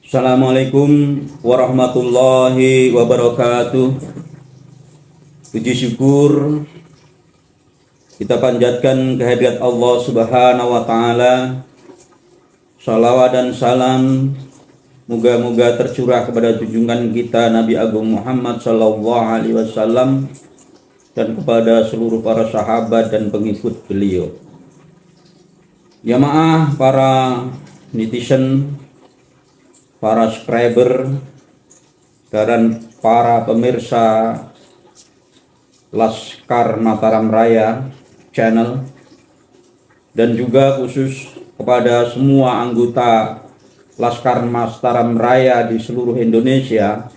Assalamualaikum warahmatullahi wabarakatuh. Puji syukur kita panjatkan kehadirat Allah Subhanahu wa taala. Salawat dan salam moga-moga tercurah kepada junjungan kita Nabi Agung Muhammad sallallahu alaihi wasallam dan kepada seluruh para sahabat dan pengikut beliau. Jamaah, para netizen, para subscriber dan para pemirsa Laskar Mataram Raya channel, dan juga khusus kepada semua anggota Laskar Mataram Raya di seluruh Indonesia.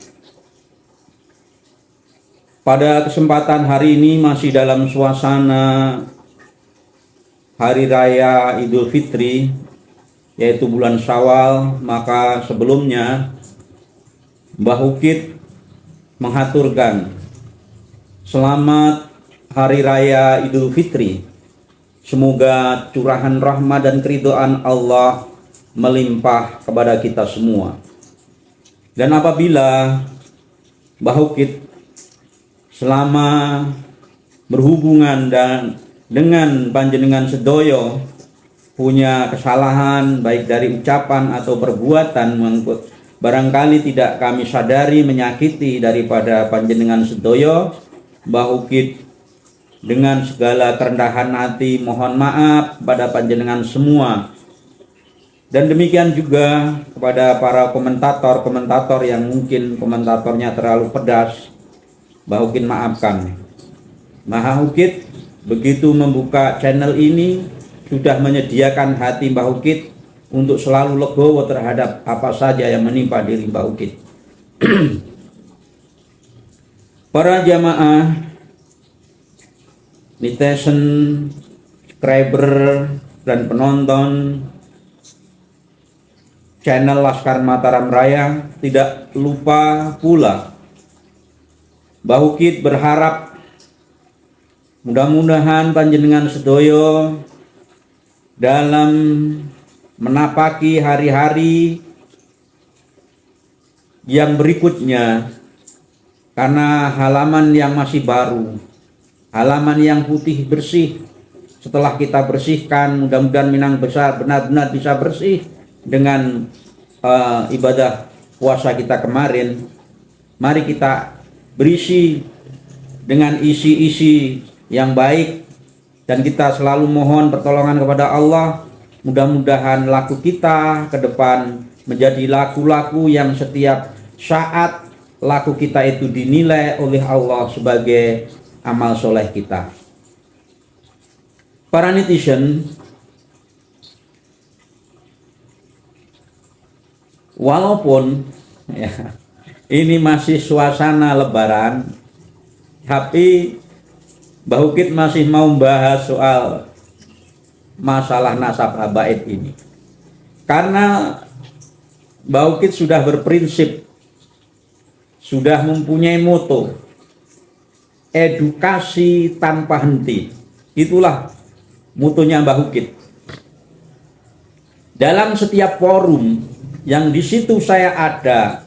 Pada kesempatan hari ini masih dalam suasana Hari Raya Idul Fitri, yaitu bulan Syawal, maka sebelumnya Mbah Ukit mengaturkan selamat Hari Raya Idul Fitri. Semoga curahan rahmat dan keridhaan Allah melimpah kepada kita semua. Dan apabila Mbah Ukit selama berhubungan dengan panjenengan sedoyo punya kesalahan baik dari ucapan atau perbuatan, barangkali tidak kami sadari menyakiti daripada panjenengan sedoyo, Mbah Ukit dengan segala kerendahan hati mohon maaf pada panjenengan semua. Dan demikian juga kepada para komentator yang mungkin komentatornya terlalu pedas, Mbah Ukit maafkan. Mbah Ukit begitu membuka channel ini sudah menyediakan hati Mbah Ukit untuk selalu legowo terhadap apa saja yang menimpa diri Mbah Ukit. Para jamaah, netizen, subscriber, dan penonton channel Laskar Mataram Raya, tidak lupa pula Mbah Ukit berharap mudah-mudahan panjenengan sedoyo dalam menapaki hari-hari yang berikutnya, karena halaman yang masih baru, halaman yang putih bersih, setelah kita bersihkan, mudah-mudahan Minang besar benar-benar bisa bersih dengan ibadah puasa kita kemarin. Mari kita berisi dengan isi-isi yang baik, dan kita selalu mohon pertolongan kepada Allah. Mudah-mudahan laku kita ke depan menjadi laku-laku yang setiap saat laku kita itu dinilai oleh Allah sebagai amal soleh kita. Para netizen, walaupun ya, ini masih suasana lebaran, tapi Mbah Ukit masih mau bahas soal masalah nasab habaib ini. Karena Mbah Ukit sudah berprinsip, sudah mempunyai moto, edukasi tanpa henti. Itulah motonya Mbah Ukit. Dalam setiap forum yang di situ saya ada,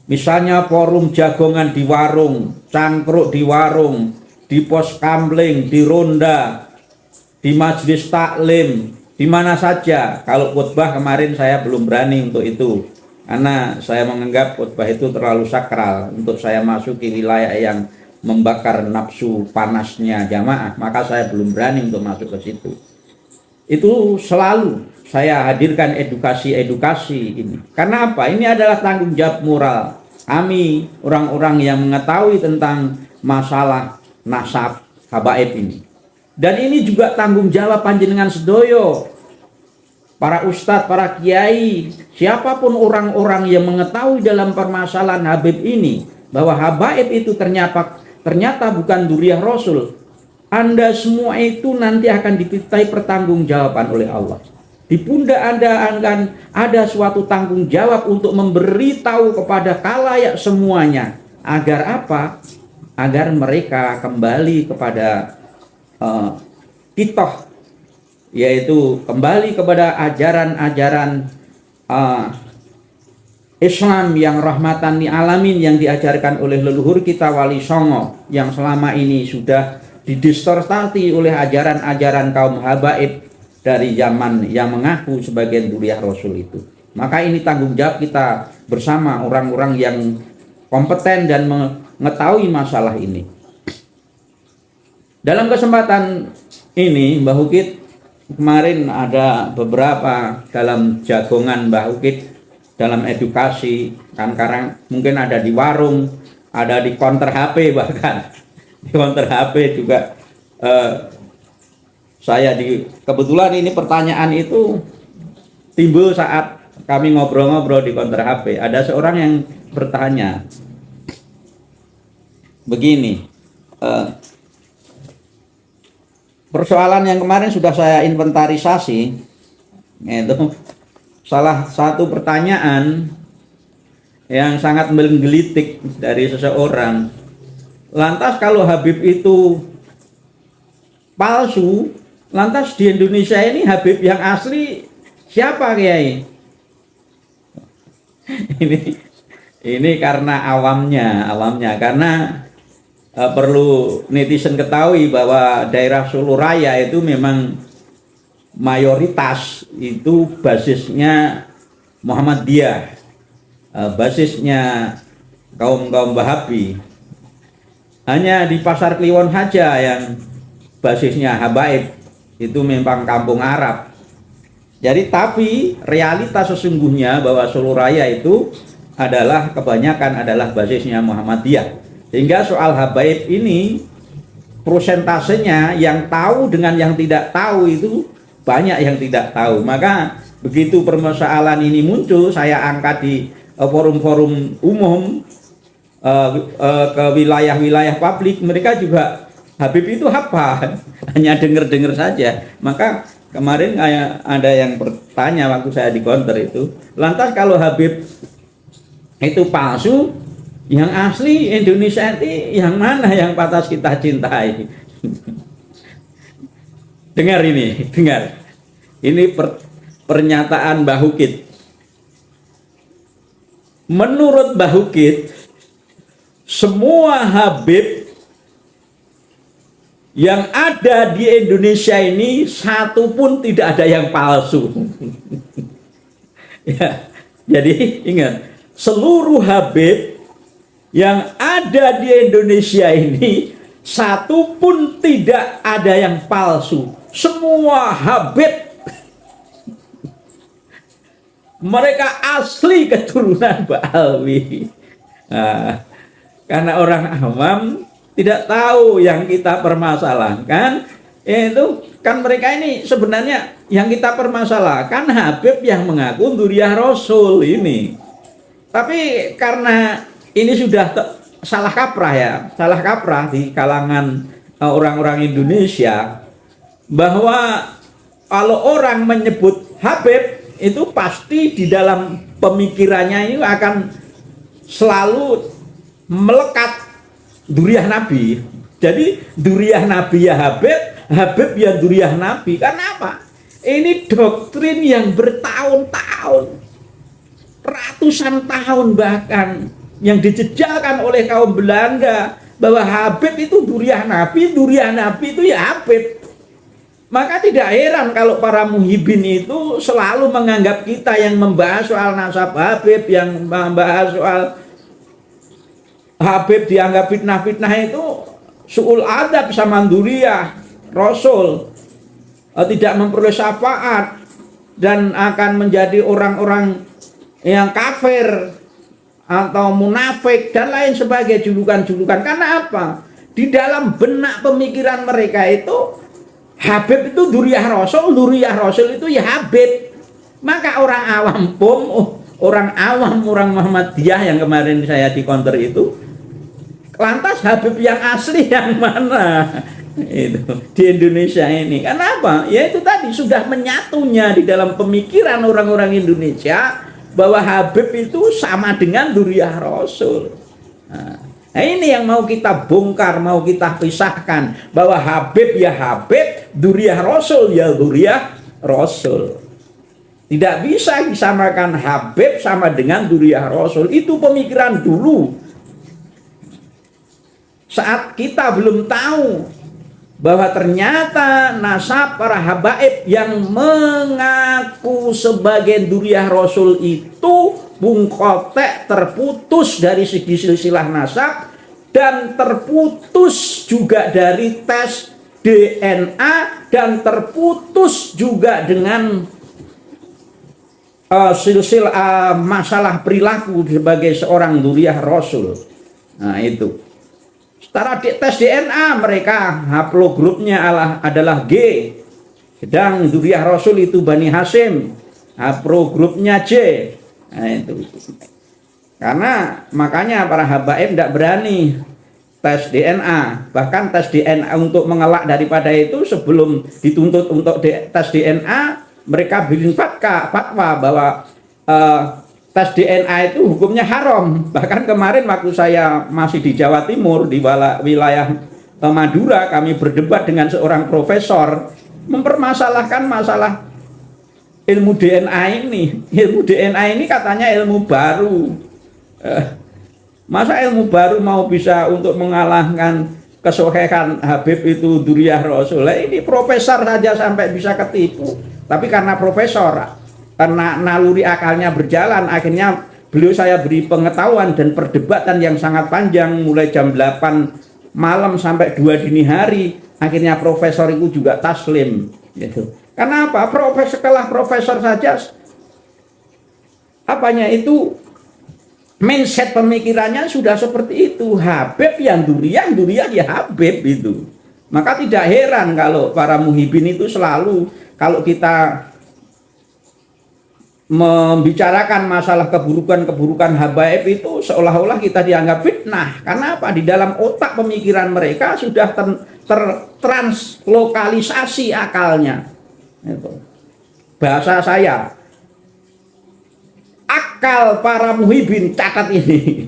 misalnya forum jagongan di warung, cangkruk di warung, di pos kamling, di ronda, di majelis taklim, di mana saja. Kalau khutbah kemarin saya belum berani untuk itu, karena saya menganggap khutbah itu terlalu sakral untuk saya masuk ke wilayah yang membakar nafsu panasnya jamaah, maka saya belum berani untuk masuk ke situ. Itu selalu saya hadirkan edukasi ini. Karena apa? Ini adalah tanggung jawab moral kami, orang-orang yang mengetahui tentang masalah nasab habaib ini. Dan ini juga tanggung jawab panjenengan sedoyo, para ustadz, para kiai, siapapun orang-orang yang mengetahui dalam permasalahan habib ini, bahwa habaib itu ternyata bukan duriah Rasul. Anda semua itu nanti akan dimintai pertanggungjawaban oleh Allah. Di pundak Anda akan ada suatu tanggung jawab untuk memberitahu kepada khalayak semuanya. Agar apa? Agar mereka kembali kepada kitoh, yaitu kembali kepada ajaran-ajaran Islam yang rahmatan lil alamin yang diajarkan oleh leluhur kita Wali Songo yang selama ini sudah didistorsi oleh ajaran-ajaran kaum habaib dari zaman yang mengaku sebagai dzurriyyah Rasul itu. Maka ini tanggung jawab kita bersama orang-orang yang kompeten dan mengetahui masalah ini. Dalam kesempatan ini Mbah Ukit kemarin ada beberapa dalam jagongan Mbah Ukit dalam edukasi, kan sekarang mungkin ada di warung, ada di counter HP, bahkan di counter HP juga kebetulan ini pertanyaan itu timbul saat kami ngobrol-ngobrol di counter HP. Ada seorang yang bertanya begini, persoalan yang kemarin sudah saya inventarisasi, itu salah satu pertanyaan yang sangat menggelitik dari seseorang. Lantas kalau Habib itu palsu, lantas di Indonesia ini Habib yang asli siapa, Kiai? Ini karena awamnya karena perlu netizen ketahui bahwa daerah Solo Raya itu memang mayoritas itu basisnya Muhammadiyah, basisnya kaum Wahabi. Hanya di Pasar Kliwon saja yang basisnya habaib, itu memang kampung Arab. Jadi tapi realitas sesungguhnya bahwa Solo Raya itu adalah kebanyakan adalah basisnya Muhammadiyah. Sehingga soal habaib ini prosentasenya yang tahu dengan yang tidak tahu itu banyak yang tidak tahu. Maka begitu permasalahan ini muncul, saya angkat di forum-forum umum, ke wilayah-wilayah publik, mereka juga Habib itu apa? Hanya dengar-dengar saja. Maka kemarin ada yang bertanya waktu saya di counter itu, lantas kalau Habib itu palsu, yang asli Indonesia ini yang mana yang pantas kita cintai? Dengar ini, dengar. Ini pernyataan Mbah Ukit. Menurut Mbah Ukit, semua Habib yang ada di Indonesia ini satu pun tidak ada yang palsu. Ya, jadi ingat, seluruh Habib yang ada di Indonesia ini satu pun tidak ada yang palsu. Semua Habib mereka asli keturunan Ba'alwi. Nah, karena orang awam tidak tahu yang kita permasalahkan, itu kan mereka ini sebenarnya yang kita permasalahkan Habib yang mengaku dzurriyyah Rasul ini. Tapi karena ini sudah salah kaprah di kalangan orang-orang Indonesia, bahwa kalau orang menyebut Habib itu pasti di dalam pemikirannya ini akan selalu melekat dzurriyyah Nabi. Jadi dzurriyyah Nabi ya Habib, Habib ya dzurriyyah Nabi. Karena apa? Ini doktrin yang bertahun-tahun, ratusan tahun bahkan, yang dijejalkan oleh kaum Belanda, bahwa Habib itu dzurriyyah Nabi itu ya Habib. Maka tidak heran kalau para muhibin itu selalu menganggap kita yang membahas soal nasab Habib, yang membahas soal Habib dianggap fitnah-fitnah itu su'ul adab sama dzurriyyah Rasul, tidak memperoleh syafaat dan akan menjadi orang-orang yang kafir atau munafik dan lain sebagainya, julukan-julukan. Karena apa? Di dalam benak pemikiran mereka itu Habib itu dzurriyyah Rasul itu ya Habib. Maka orang awam pun, orang Muhammadiyah yang kemarin saya di counter itu, lantas Habib yang asli yang mana? Itu di Indonesia ini. Kenapa? Ya itu tadi sudah menyatunya di dalam pemikiran orang-orang Indonesia bahwa Habib itu sama dengan dzurriyyah Rasul. Nah, ini yang mau kita bongkar, mau kita pisahkan, bahwa Habib ya Habib, dzurriyyah Rasul ya dzurriyyah Rasul. Tidak bisa disamakan Habib sama dengan Dzurriyyah Rasul. Itu pemikiran dulu. Saat kita belum tahu bahwa ternyata nasab para habaib yang mengaku sebagai Dzurriyyah Rasul itu bungkotek, terputus dari segi silsilah nasab dan terputus juga dari tes DNA dan terputus juga dengan silsilah masalah perilaku sebagai seorang Dzurriyyah Rasul. Nah itu. Secara tes DNA mereka haplogrupnya adalah G, sedang Dzurriyyah Rasul itu Bani Hashim, haplogrupnya J. Nah, itu. Karena makanya para habaib tidak berani tes DNA. Bahkan tes DNA untuk mengelak daripada itu, sebelum dituntut untuk tes DNA, mereka bikin fatwa bahwa tes DNA itu hukumnya haram. Bahkan kemarin waktu saya masih di Jawa Timur, di wilayah Madura, kami berdebat dengan seorang profesor mempermasalahkan masalah ilmu DNA ini. Ilmu DNA ini katanya ilmu baru. Masa ilmu baru mau bisa untuk mengalahkan kesohihan Habib itu Dzurriyyah Rasul? Ini profesor saja sampai bisa ketipu. Tapi karena profesor, karena naluri akalnya berjalan, akhirnya beliau saya beri pengetahuan dan perdebatan yang sangat panjang mulai jam 8 malam sampai 2 dini hari. Akhirnya profesor itu juga taslim gitu. Karena apa? Setelah profesor saja apanya itu mindset pemikirannya sudah seperti itu. Habib yang Dzurriyyah, Dzurriyyah ya Habib itu. Maka tidak heran kalau para muhibin itu selalu, kalau kita membicarakan masalah keburukan-keburukan habaib itu seolah-olah kita dianggap fitnah. Karena apa? Di dalam otak pemikiran mereka sudah tertranslokalisasi akalnya. Itu. Bahasa saya, akal para muhibin, catat ini,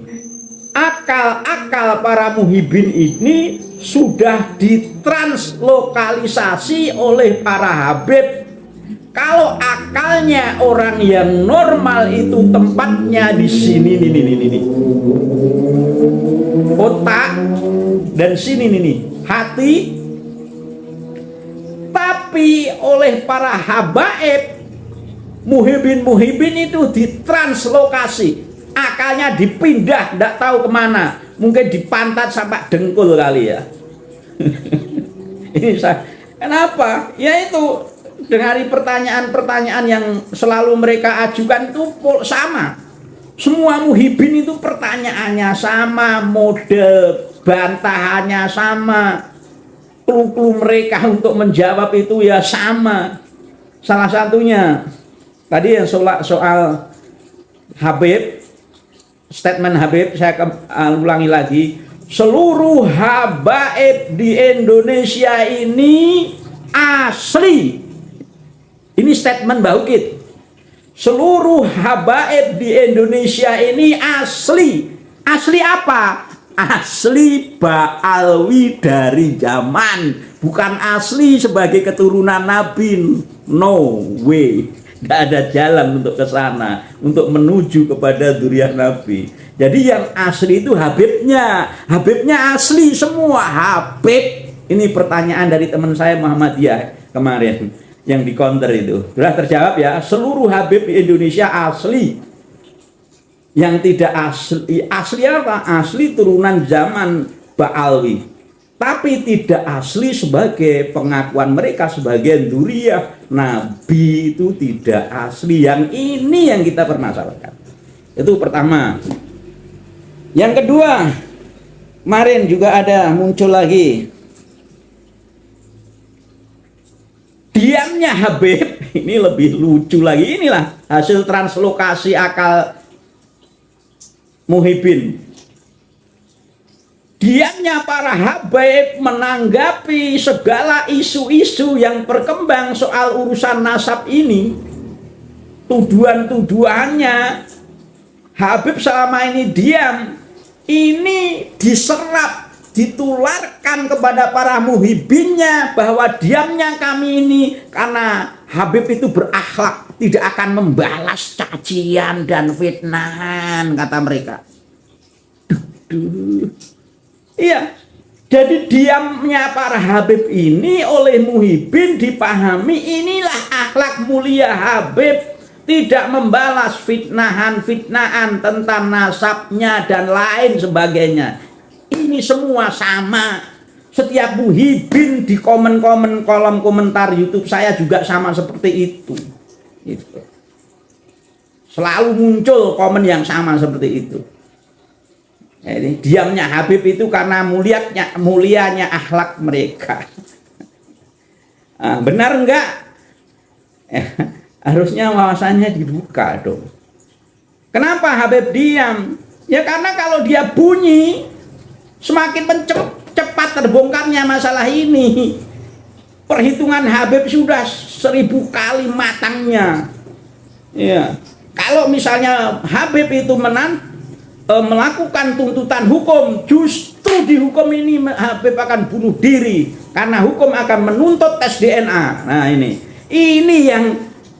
akal-akal para muhibin ini sudah ditranslokalisasi oleh para habib. Kalau akalnya orang yang normal itu tempatnya di sini nih. Otak dan sini nih, hati. Tapi oleh para habaib, muhibin itu ditranslokasi. Akalnya dipindah, tidak tahu kemana. Mungkin dipantat sampai dengkul kali ya. Ini kenapa? Ya itu. Dari pertanyaan-pertanyaan yang selalu mereka ajukan itu sama. Semua muhibin itu pertanyaannya sama, model bantahannya sama, clue-clue mereka untuk menjawab itu ya sama. Salah satunya tadi yang soal Habib, statement Habib, saya ulangi lagi, seluruh habaib di Indonesia ini asli. Ini statement Mbah Ukit. Seluruh habaib di Indonesia ini asli. Asli apa? Asli Ba'alwi dari zaman. Bukan asli sebagai keturunan Nabi. No way. Tidak ada jalan untuk ke sana. Untuk menuju kepada Dzurriyyah Nabi. Jadi yang asli itu Habibnya. Habibnya asli semua. Habib. Ini pertanyaan dari teman saya Muhammadiyah kemarin. Yang di counter itu sudah terjawab ya, seluruh habib di Indonesia asli. Yang tidak asli apa? Asli turunan zaman Ba'alwi, tapi tidak asli sebagai pengakuan mereka sebagai Dzurriyyah Nabi. Itu tidak asli. Yang ini yang kita permasalahkan. Itu pertama. Yang kedua, kemarin juga ada muncul lagi diamnya Habib. Ini lebih lucu lagi. Inilah hasil translokasi akal muhibin. Diamnya para habaib menanggapi segala isu-isu yang berkembang soal urusan nasab ini. Tuduhan-tuduhannya Habib selama ini diam. Ini diserap, ditularkan kepada para muhibinnya bahwa diamnya kami ini karena Habib itu berakhlak. tidak akan membalas cacian dan fitnahan, kata mereka. Iya, jadi diamnya para Habib ini oleh Muhyiddin dipahami inilah akhlak mulia Habib, tidak membalas fitnahan tentang nasabnya dan lain sebagainya. Ini semua sama. Setiap Muhyiddin di kolom komentar YouTube saya juga sama seperti itu. Gitu. Selalu muncul komen yang sama seperti itu. Ini diamnya Habib itu karena mulianya akhlak mereka. Benar enggak? Harusnya wawasannya dibuka dong. Kenapa Habib diam? Ya karena kalau dia bunyi, semakin cepat terbongkarnya masalah ini. Perhitungan Habib sudah 1000 kali matangnya. Ya, kalau misalnya Habib itu melakukan tuntutan hukum, justru di hukum ini Habib akan bunuh diri karena hukum akan menuntut tes DNA. Nah ini yang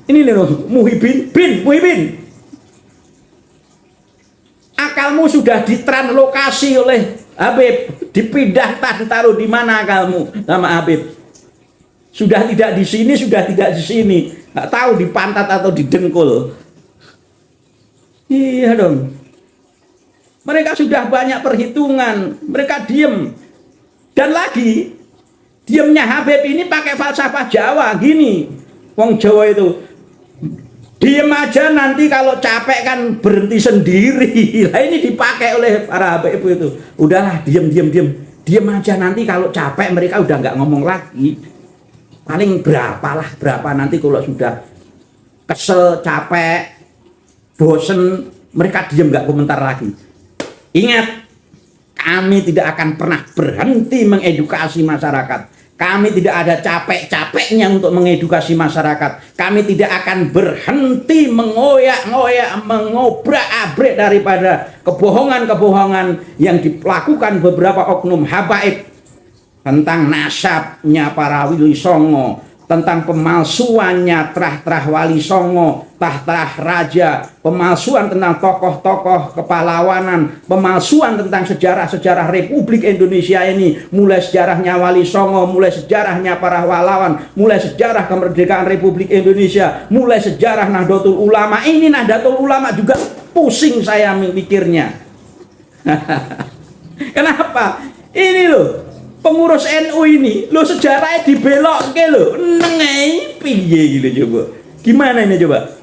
loh Muhyiddin, akalmu sudah ditranslokasi oleh Habib, dipindah ditaruh di mana akalmu sama Habib? Sudah tidak di sini, sudah tidak di sini, nggak tahu di pantat atau di dengkul. Iya dong. Mereka sudah banyak perhitungan, mereka diem. Dan lagi, diemnya Habib ini pakai falsafah Jawa, gini. Wong Jawa itu, diem aja nanti kalau capek kan berhenti sendiri. Nah ini dipakai oleh para Habib itu. Udahlah, diem. Diem aja nanti kalau capek mereka udah nggak ngomong lagi. Paling berapa nanti kalau sudah kesel, capek, bosen, mereka diem nggak komentar lagi. Ingat, kami tidak akan pernah berhenti mengedukasi masyarakat. Kami tidak ada capek-capeknya untuk mengedukasi masyarakat. Kami tidak akan berhenti mengoyak-ngoyak, mengobrak-abrik daripada kebohongan-kebohongan yang dilakukan beberapa oknum habaib tentang nasabnya para Wali Songo, tentang pemalsuannya trah-trah Wali Songo, trah-trah raja, pemalsuan tentang tokoh-tokoh kepahlawanan, pemalsuan tentang sejarah-sejarah Republik Indonesia ini, mulai sejarahnya Wali Songo, mulai sejarahnya para pahlawan, mulai sejarah kemerdekaan Republik Indonesia, mulai sejarah Nahdlatul Ulama. Ini Nahdlatul Ulama juga pusing saya mikirnya. Kenapa? Ini loh, pengurus NU ini, lo sejarahnya dibelokke lo, nengai piye gitu coba. Gimana ini coba?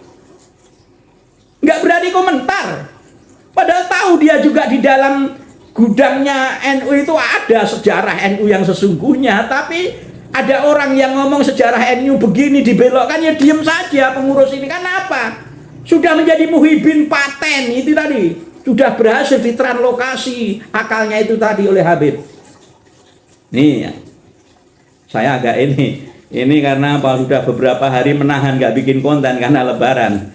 Nggak berani komentar. Padahal tahu dia juga di dalam gudangnya NU itu ada sejarah NU yang sesungguhnya, tapi ada orang yang ngomong sejarah NU begini dibelokkan, ya diem saja pengurus ini. Kan apa? Sudah menjadi Muhyiddin paten itu tadi, sudah berhasil ditranslokasi akalnya itu tadi oleh Habib. Nih, saya agak ini karena apa, sudah beberapa hari menahan nggak bikin konten karena Lebaran.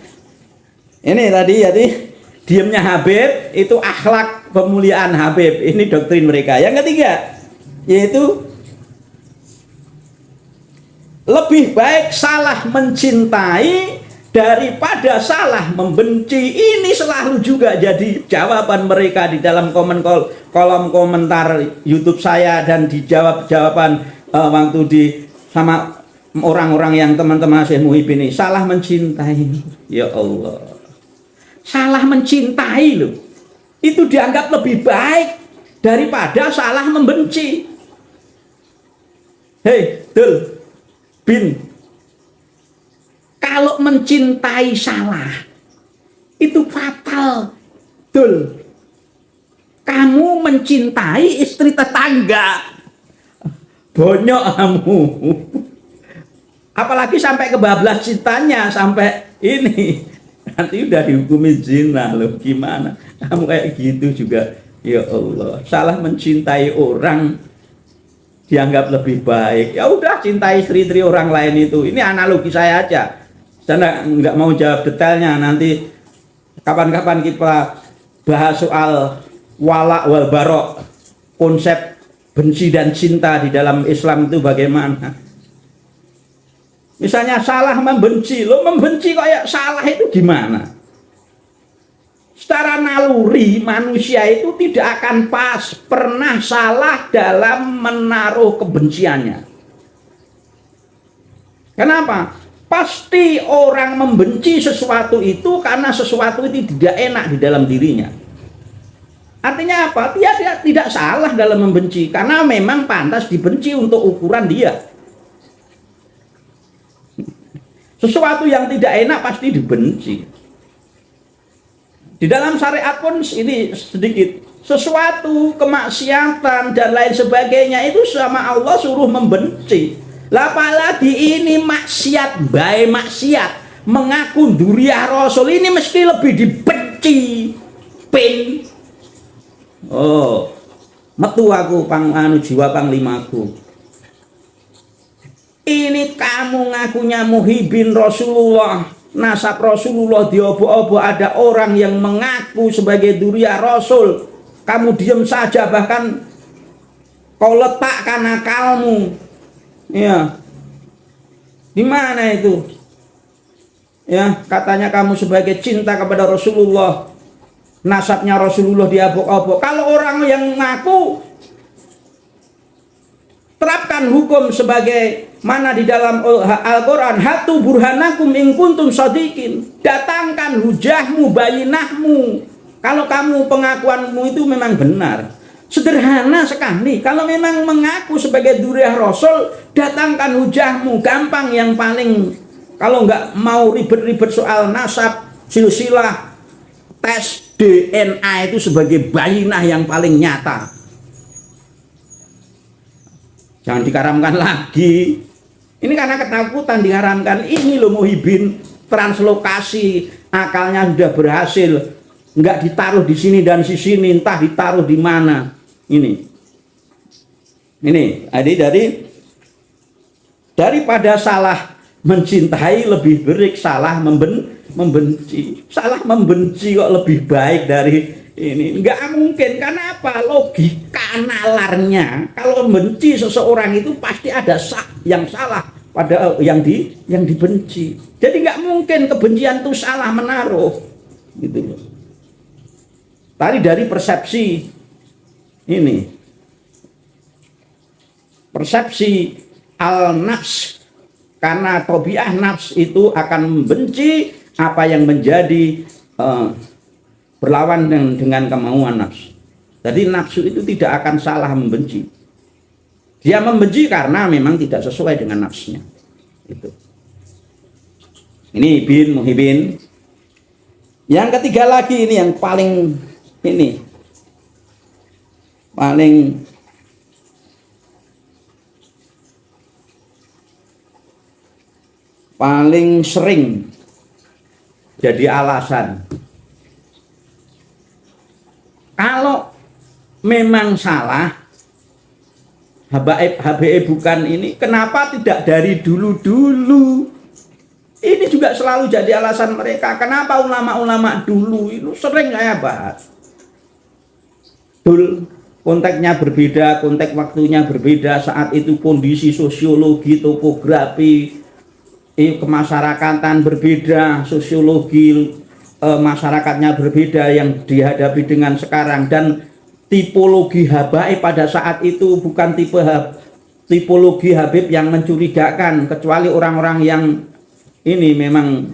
Ini tadi diamnya Habib itu akhlak pemuliaan Habib, ini doktrin mereka. Yang ketiga yaitu lebih baik salah mencintai daripada salah membenci. Ini selalu juga jadi jawaban mereka di dalam kolom komentar YouTube saya, dan dijawab jawaban waktu di sama orang-orang yang teman-teman Syekh Muhyiddin ini. Salah mencintai, ya Allah, salah mencintai loh, itu dianggap lebih baik daripada salah membenci. Hei Dul Bin, kalau mencintai salah itu fatal. Dul, kamu mencintai istri tetangga, bonyok kamu. Apalagi sampai kebablas cintanya, sampai ini nanti udah dihukumi zina loh. Gimana kamu kayak gitu juga? Ya Allah, salah mencintai orang dianggap lebih baik. Ya udah, cintai istri-istri orang lain itu. Ini analogi saya aja. Saya nggak mau jawab detailnya, nanti kapan-kapan kita bahas soal wala wal barok, konsep benci dan cinta di dalam Islam itu bagaimana. Misalnya salah membenci, lo membenci kayak salah itu gimana? Secara naluri manusia itu tidak akan pernah salah dalam menaruh kebenciannya. Kenapa? Pasti orang membenci sesuatu itu karena sesuatu itu tidak enak di dalam dirinya. Artinya apa? Dia tidak salah dalam membenci karena memang pantas dibenci untuk ukuran dia. Sesuatu yang tidak enak pasti dibenci. Di dalam syariat pun ini sedikit, sesuatu kemaksiatan dan lain sebagainya itu sama Allah suruh membenci. Lah apalagi ini maksiat, baik maksiat, mengaku duriah Rasul ini mesti lebih dibenci. Pin. Oh, metu aku jiwa panglimaku. Ini kamu ngakunya muhibin Rasulullah, nasab Rasulullah, diobo-obo ada orang yang mengaku sebagai duriah Rasul, kamu diam saja, bahkan kau letakkan akalmu, ya, di mana itu? Ya, katanya kamu sebagai cinta kepada Rasulullah, nasabnya Rasulullah diobok-obok. Kalau orang yang mengaku, terapkan hukum sebagai mana di dalam Al-Quran, hatu burhanakum in kuntum shadiqin, datangkan hujahmu, bayinahmu kalau kamu pengakuanmu itu memang benar. Sederhana sekali, kalau memang mengaku sebagai duriah Rasul, datangkan hujahmu. Gampang, yang paling, kalau nggak mau ribet-ribet soal nasab, silsilah, tes DNA itu sebagai bayinah yang paling nyata. Jangan dikaramkan lagi. Ini karena ketakutan diharamkan. Ini loh muhibin, translokasi, akalnya sudah berhasil, nggak ditaruh di sini dan di sini, entah ditaruh di mana. Ini daripada salah mencintai lebih baik salah membenci. Salah membenci kok lebih baik dari ini. Nggak mungkin. Karena apa? Logika nalarnya, kalau membenci seseorang itu pasti ada yang salah pada yang dibenci. Jadi nggak mungkin kebencian itu salah menaruh, gitu. Tadi dari persepsi ini, persepsi al-nafs, karena tobiah nafs itu akan membenci apa yang menjadi berlawan dengan kemauan nafsu. Jadi nafsu itu tidak akan salah membenci. Dia membenci karena memang tidak sesuai dengan nafsunya. Itu. Ini bin muhibin. Yang ketiga lagi ini yang paling sering jadi alasan. Kalau memang salah, HBE bukan ini, kenapa tidak dari dulu-dulu? Ini juga selalu jadi alasan mereka. Kenapa ulama-ulama dulu itu sering saya bahas. Konteksnya berbeda, konteks waktunya berbeda, saat itu kondisi sosiologi, topografi, kemasyarakatan berbeda, sosiologi masyarakatnya berbeda yang dihadapi dengan sekarang, dan tipologi habaib pada saat itu bukan tipologi habib yang mencurigakan, kecuali orang-orang yang ini memang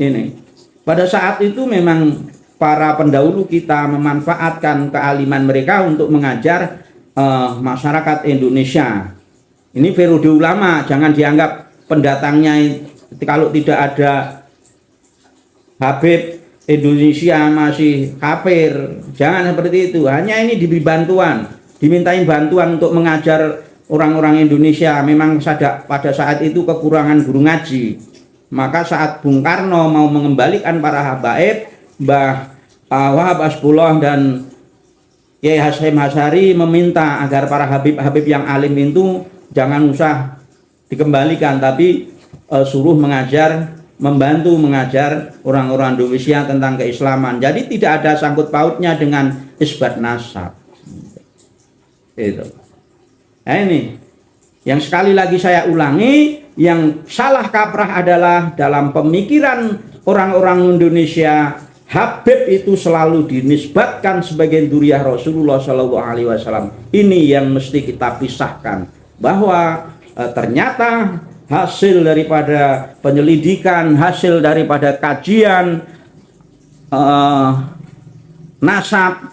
ini pada saat itu memang para pendahulu kita memanfaatkan kealiman mereka untuk mengajar masyarakat Indonesia. Ini periode ulama, jangan dianggap pendatangnya kalau tidak ada Habib Indonesia masih kafir, jangan seperti itu. Hanya ini diberi bantuan, dimintain bantuan untuk mengajar orang-orang Indonesia. Memang pada saat itu kekurangan guru ngaji, maka saat Bung Karno mau mengembalikan para habaib, Mbah Wahab Asbullah dan Kiai Hasyim Hasyari meminta agar para habib-habib yang alim itu jangan usah dikembalikan, tapi suruh mengajar, membantu mengajar orang-orang Indonesia tentang keislaman. Jadi tidak ada sangkut pautnya dengan isbat nasab. Itu. Nah ini yang sekali lagi saya ulangi, yang salah kaprah adalah dalam pemikiran orang-orang Indonesia, Habib itu selalu dinisbatkan sebagai dzurriyyah Rasulullah Shallallahu Alaihi Wasallam. Ini yang mesti kita pisahkan, bahwa ternyata hasil daripada penyelidikan, hasil daripada kajian nasab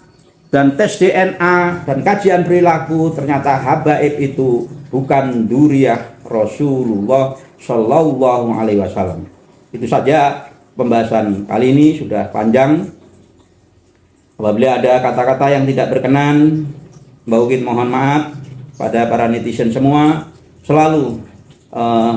dan tes DNA dan kajian perilaku, ternyata habaib itu bukan dzurriyyah Rasulullah Shallallahu Alaihi Wasallam. Itu saja pembahasan kali ini, sudah panjang. Apabila ada kata-kata yang tidak berkenan, Mbah Ukit mohon maaf pada para netizen semua. Selalu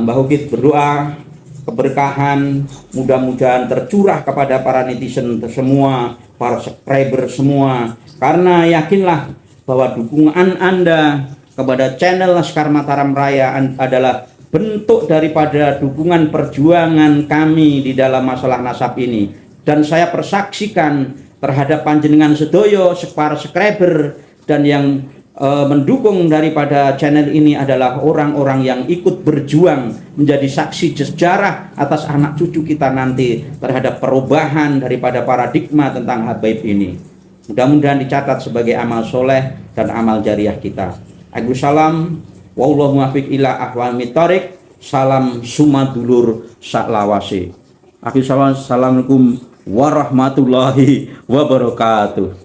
Mbah Ukit berdoa keberkahan, mudah-mudahan tercurah kepada para netizen semua, para subscriber semua, karena yakinlah bahwa dukungan Anda kepada channel Laskar Mataram Raya adalah bentuk daripada dukungan perjuangan kami di dalam masalah nasab ini. Dan saya persaksikan terhadap panjenengan sedoyo, para subscriber, dan yang mendukung daripada channel ini adalah orang-orang yang ikut berjuang menjadi saksi sejarah atas anak cucu kita nanti terhadap perubahan daripada paradigma tentang habaib ini. Mudah-mudahan dicatat sebagai amal soleh dan amal jariah kita. Salam, wallahu muwaffiq ila ahwal thoriq. Salam sumadulur saklawase. Assalamualaikum warahmatullahi wabarakatuh.